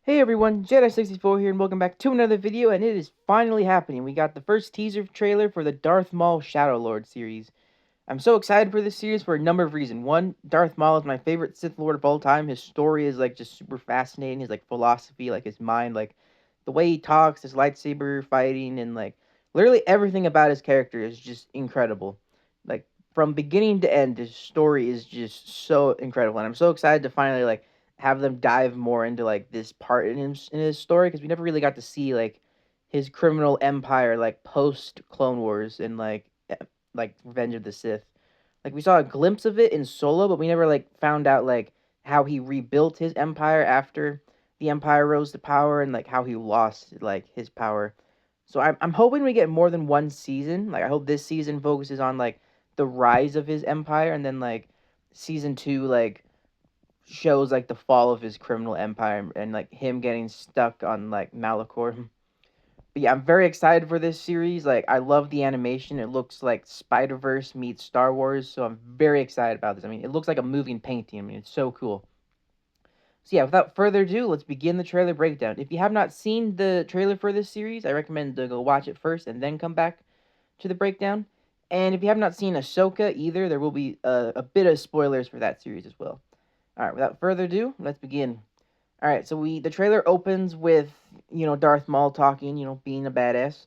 Hey everyone, Jedi64 here, and welcome back to another video, and it is finally happening. We got the first teaser trailer for the Darth Maul Shadow Lord series. I'm so excited for this series for a number of reasons. One, Darth Maul is my favorite Sith Lord of all time. His story is, just super fascinating. His, philosophy, his mind, the way he talks, his lightsaber fighting, and, literally everything about his character is just incredible. Like, from beginning to end, his story is just so incredible, and I'm so excited to finally, have them dive more into this part in his story because we never really got to see his criminal empire post Clone Wars and Revenge of the Sith. Like we saw a glimpse of it in Solo, but we never found out how he rebuilt his empire after the empire rose to power and how he lost his power. So I'm hoping we get more than one season. Like I hope this season focuses on the rise of his empire, and then season 2 shows the fall of his criminal empire and him getting stuck on Malachor. But yeah, I'm very excited for this series. Like, I love the animation. It looks like Spider-Verse meets Star Wars, so I'm very excited about this. I mean, it looks like a moving painting. I mean, it's so cool. So yeah, without further ado, let's begin the trailer breakdown. If you have not seen the trailer for this series, I recommend to go watch it first and then come back to the breakdown. And if you have not seen Ahsoka either, there will be a bit of spoilers for that series as well. All right, without further ado, let's begin. All right, so the trailer opens with Darth Maul talking, being a badass,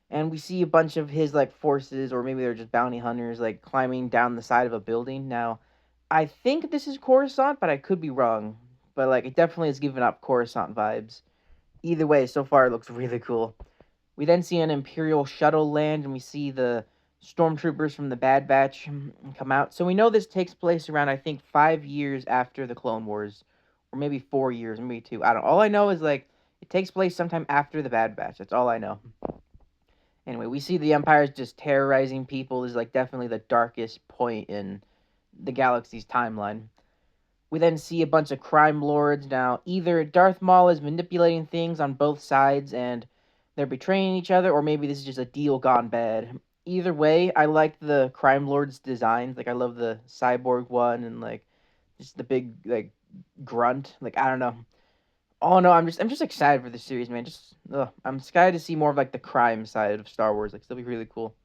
and we see a bunch of his forces, or maybe they're just bounty hunters, climbing down the side of a building. Now, I think this is Coruscant, but I could be wrong. But it definitely is giving up Coruscant vibes. Either way, so far it looks really cool. We then see an Imperial shuttle land, and we see the stormtroopers from the Bad Batch come out. So we know this takes place around, I think, 5 years after the Clone Wars, or maybe 4 years, maybe two. I don't know. All I know is it takes place sometime after the Bad Batch. That's all I know. Anyway, we see the Empire's just terrorizing people. This is definitely the darkest point in the galaxy's timeline. We then see a bunch of crime lords. Now, either Darth Maul is manipulating things on both sides and they're betraying each other, or maybe this is just a deal gone bad. Either way, I like the crime lords' designs. I love the cyborg one and just the big grunt. I don't know. Oh no, I'm just excited for this series, man. I'm excited to see more of the crime side of Star Wars. It'll be really cool.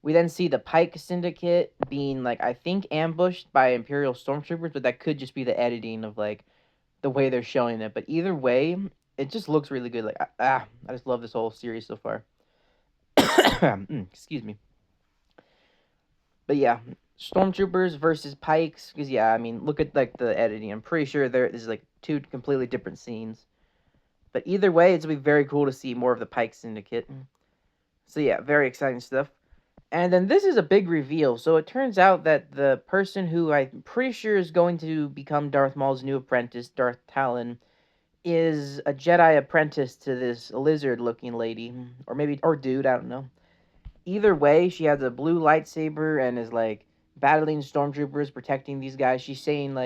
We then see the Pike Syndicate being I think ambushed by Imperial stormtroopers, but that could just be the editing of the way they're showing it. But either way, it just looks really good. I just love this whole series so far. Excuse me. But yeah, stormtroopers versus Pikes. Because yeah, I mean, look at the editing. I'm pretty sure this is two completely different scenes. But either way, it's gonna be very cool to see more of the Pike Syndicate. So yeah, very exciting stuff. And then this is a big reveal. So it turns out that the person who I'm pretty sure is going to become Darth Maul's new apprentice, Darth Talon, is a Jedi apprentice to this lizard-looking lady, or dude, I don't know. Either way, she has a blue lightsaber and is battling stormtroopers, protecting these guys. She's saying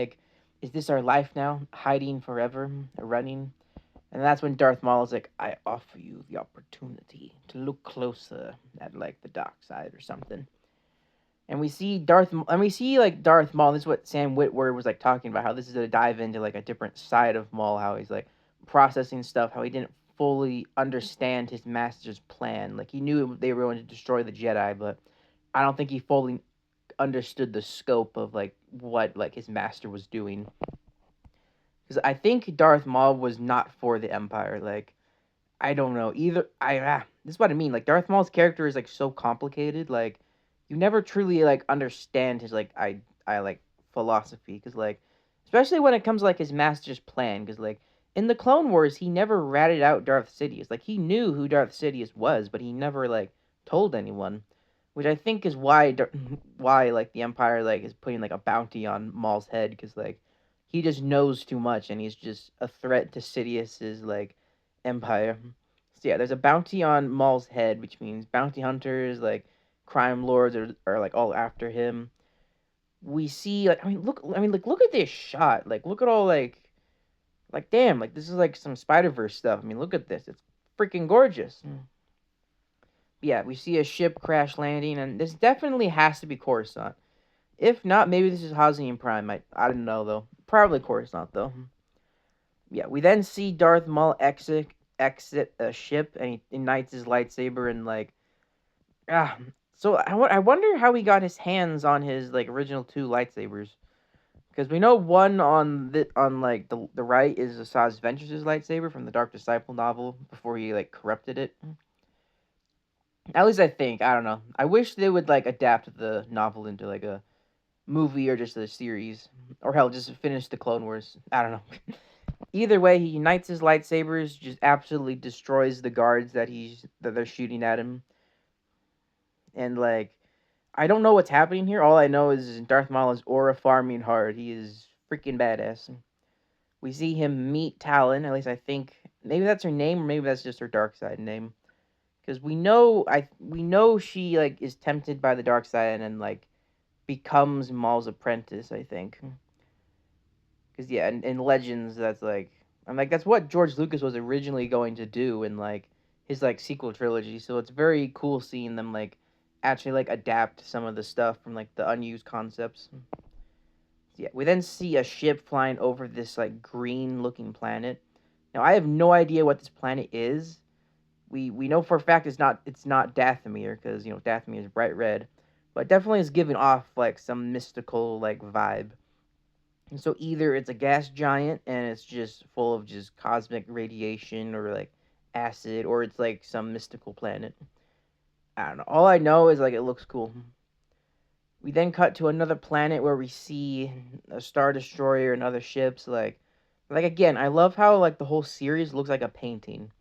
"Is this our life now? Hiding forever, running?" And that's when Darth Maul is like, "I offer you the opportunity to look closer at the dark side or something." And we see Darth Maul. This is what Sam Witwer was talking about. How this is a dive into a different side of Maul. How he's processing stuff. How he didn't fully understand his master's plan. He knew they were going to destroy the Jedi, but I don't think he fully understood the scope of what his master was doing. Because I think Darth Maul was not for the Empire. I don't know either. This is what I mean. Darth Maul's character is so complicated. You never truly understand his I philosophy. Because especially when it comes to his master's plan. Because in the Clone Wars, he never ratted out Darth Sidious. He knew who Darth Sidious was, but he never told anyone. Which I think is why the Empire is putting a bounty on Maul's head. Because he just knows too much, and he's just a threat to Sidious's empire. So yeah, there's a bounty on Maul's head, which means bounty hunters, crime lords are all after him. We see look at this shot. Look at all damn, this is some Spider-Verse stuff. I mean, look at this. It's freaking gorgeous. Yeah, we see a ship crash landing, and this definitely has to be Coruscant. If not, maybe this is Hosnian Prime. I don't know though. Probably Coruscant though. Yeah, we then see Darth Maul exit a ship, and he ignites his lightsaber and like ah. So I wonder how he got his hands on his like original two lightsabers. Because we know one on like the right is Asajj Ventress' lightsaber from the Dark Disciple novel before he like corrupted it. At least I think. I don't know. I wish they would like adapt the novel into like a movie or just a series, or hell, just finish the Clone Wars. I don't know. Either way, he unites his lightsabers, just absolutely destroys the guards that they're shooting at him, and like I don't know what's happening here. All I know is Darth Maul is aura farming hard. He is freaking badass. We see him meet Talon. At least I think maybe that's her name, or maybe that's just her dark side name. Because we know she like is tempted by the dark side and like becomes Maul's apprentice. I think. Because yeah, in Legends, that's like I'm like that's what George Lucas was originally going to do in like his like sequel trilogy. So it's very cool seeing them like actually like adapt some of the stuff from like the unused concepts. Yeah, we then see a ship flying over this like green looking planet. Now I have no idea what this planet is. We know for a fact it's not Dathomir because you know Dathomir is bright red, but definitely is giving off like some mystical like vibe. And so either it's a gas giant and it's just full of just cosmic radiation or like acid, or it's like some mystical planet. I don't know. All I know is like it looks cool. We then cut to another planet where we see a star destroyer and other ships. Like again, I love how like the whole series looks like a painting.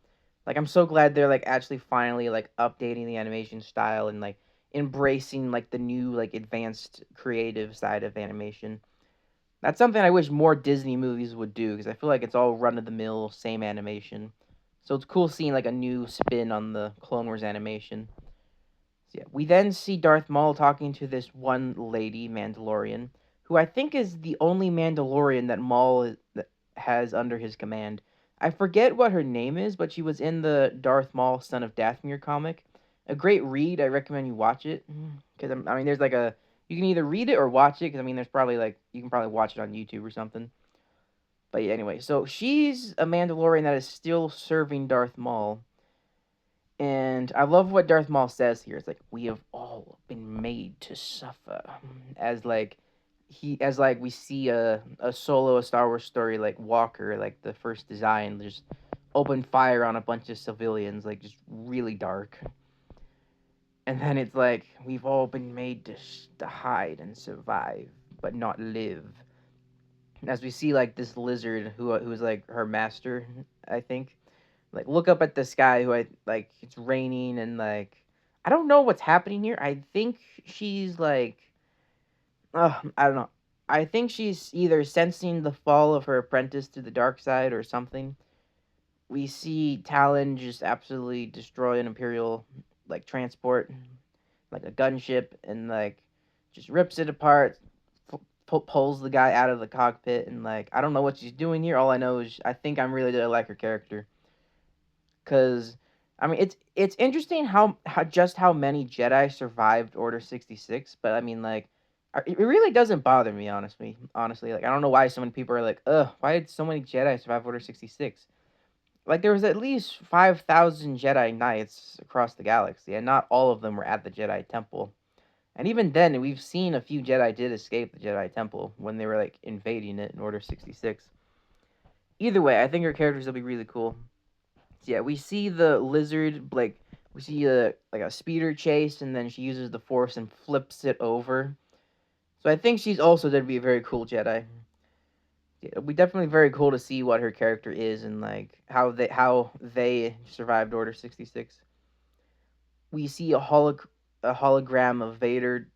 Like I'm so glad they're like actually finally like updating the animation style and like embracing like the new like advanced creative side of animation. That's something I wish more Disney movies would do because I feel like it's all run of the mill, same animation. So it's cool seeing like a new spin on the Clone Wars animation. So yeah, we then see Darth Maul talking to this one lady Mandalorian, who I think is the only Mandalorian that that has under his command. I forget what her name is, but she was in the Darth Maul Son of Dathomir comic. A great read. I recommend you watch it because I mean, there's like a you can either read it or watch it because I mean, there's probably like you can probably watch it on YouTube or something. But yeah, anyway, so she's a Mandalorian that is still serving Darth Maul, and I love what Darth Maul says here. It's like we have all been made to suffer, as like as like we see a solo a Star Wars story like Walker, like the first design, just open fire on a bunch of civilians, like just really dark. And then it's like we've all been made to hide and survive, but not live. As we see like this lizard who's like her master, I think. Like look up at the sky who I like it's raining and like I don't know what's happening here. I think she's like I don't know. I think she's either sensing the fall of her apprentice to the dark side or something. We see Talon just absolutely destroy an Imperial like transport, like a gunship, and like just rips it apart, pulls the guy out of the cockpit, and like I don't know what she's doing here. All I know is I think I'm really gonna like her character. Because I mean it's interesting how just how many Jedi survived Order 66, but I mean like it really doesn't bother me honestly. Like I don't know why so many people are like, ugh, why did so many Jedi survive Order 66? Like there was at least 5,000 Jedi Knights across the galaxy, and not all of them were at the Jedi Temple. And even then, we've seen a few Jedi did escape the Jedi Temple when they were like invading it in Order 66. Either way, I think her characters will be really cool. So yeah, we see the lizard like we see a like a speeder chase, and then she uses the Force and flips it over. So I think she's also going to be a very cool Jedi. Yeah, it'll be definitely very cool to see what her character is and like how they survived Order 66. We see a hologram of Vader,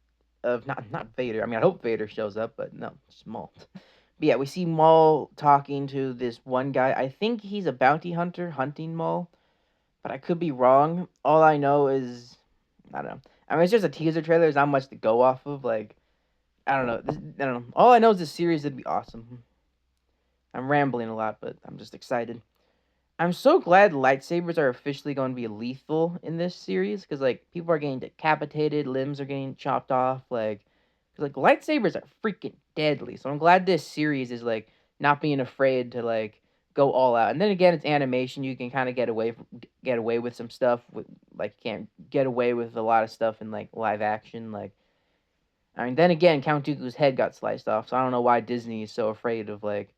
of not Vader. I mean, I hope Vader shows up, but no, it's Maul. But yeah, we see Maul talking to this one guy. I think he's a bounty hunter hunting Maul, but I could be wrong. All I know is I don't know. I mean, it's just a teaser trailer. There's not much to go off of. Like I don't know. I don't know. All I know is this series would be awesome. I'm rambling a lot, but I'm just excited. I'm so glad lightsabers are officially going to be lethal in this series because like people are getting decapitated, limbs are getting chopped off, like 'cause, like lightsabers are freaking deadly. So I'm glad this series is like not being afraid to like go all out. And then again, it's animation. You can kind of get away with some stuff. Like you can't get away with a lot of stuff in like live action. Like I mean, then again, Count Dooku's head got sliced off, so I don't know why Disney is so afraid of like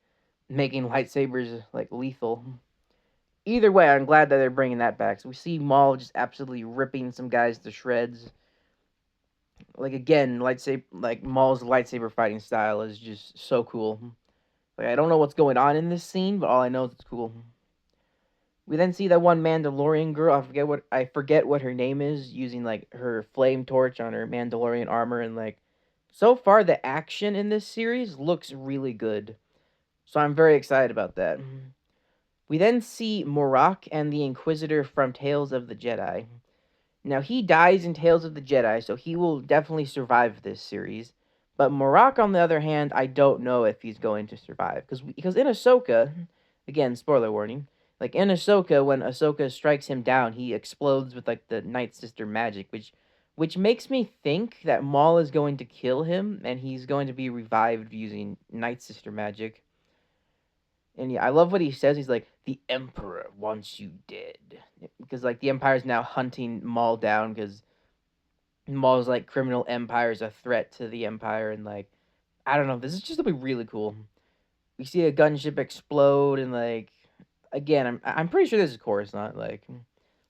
making lightsabers like lethal. Either way, I'm glad that they're bringing that back. So we see Maul just absolutely ripping some guys to shreds. Like again, lightsaber like Maul's lightsaber fighting style is just so cool. Like I don't know what's going on in this scene, but all I know is it's cool. We then see that one Mandalorian girl. I forget what her name is, using like her flame torch on her Mandalorian armor, and like so far the action in this series looks really good. So I'm very excited about that. We then see Morak and the Inquisitor from Tales of the Jedi. Now he dies in Tales of the Jedi, so he will definitely survive this series. But Morak, on the other hand, I don't know if he's going to survive because in Ahsoka, again, spoiler warning, like in Ahsoka, when Ahsoka strikes him down, he explodes with like the Night Sister magic, which makes me think that Maul is going to kill him and he's going to be revived using Night Sister magic. And yeah, I love what he says. He's like, the Emperor wants you dead. Because like the Empire's now hunting Maul down because Maul's like criminal empire is a threat to the Empire, and like I don't know, this is just gonna be really cool. We see a gunship explode, and like again, I'm pretty sure this is Coruscant. Like,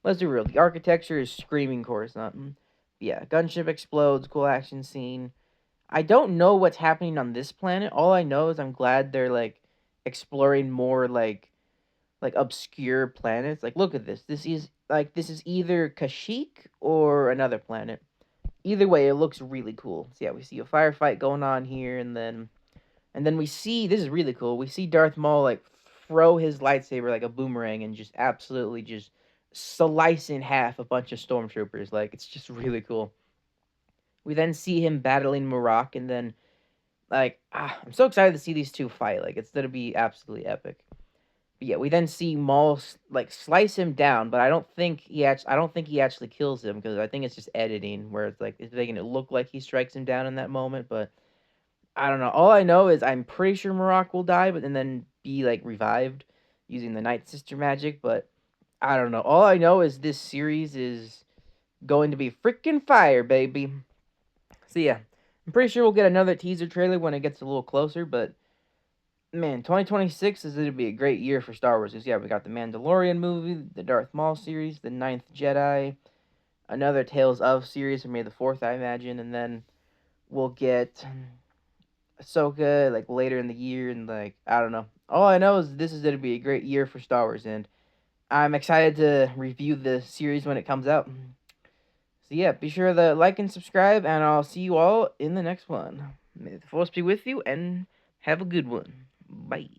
let's be real, the architecture is screaming Coruscant. Yeah, gunship explodes, cool action scene. I don't know what's happening on this planet. All I know is I'm glad they're like exploring more like obscure planets. Like, look at this. This is either Kashyyyk or another planet. Either way, it looks really cool. So yeah, we see a firefight going on here, and then we see, this is really cool. We see Darth Maul like throw his lightsaber like a boomerang and just absolutely just slice in half a bunch of stormtroopers. Like it's just really cool. We then see him battling Morak, and then I'm so excited to see these two fight. Like it's gonna be absolutely epic. But yeah, we then see Maul like slice him down, but I don't think he actually kills him because I think it's just editing where it's making it look like he strikes him down in that moment. But I don't know. All I know is I'm pretty sure Marok will die, but and then be like revived using the Night Sister magic. But I don't know. All I know is this series is going to be freaking fire, baby. So yeah, I'm pretty sure we'll get another teaser trailer when it gets a little closer, but man, 2026 is going to be a great year for Star Wars. Because, yeah, we got the Mandalorian movie, the Darth Maul series, the Ninth Jedi, another Tales of series for May the 4th, I imagine, and then we'll get Ahsoka, like, later in the year, and, like, I don't know. All I know is this is going to be a great year for Star Wars, and I'm excited to review the series when it comes out. So, yeah, be sure to like and subscribe, and I'll see you all in the next one. May the Force be with you, and have a good one. Bye.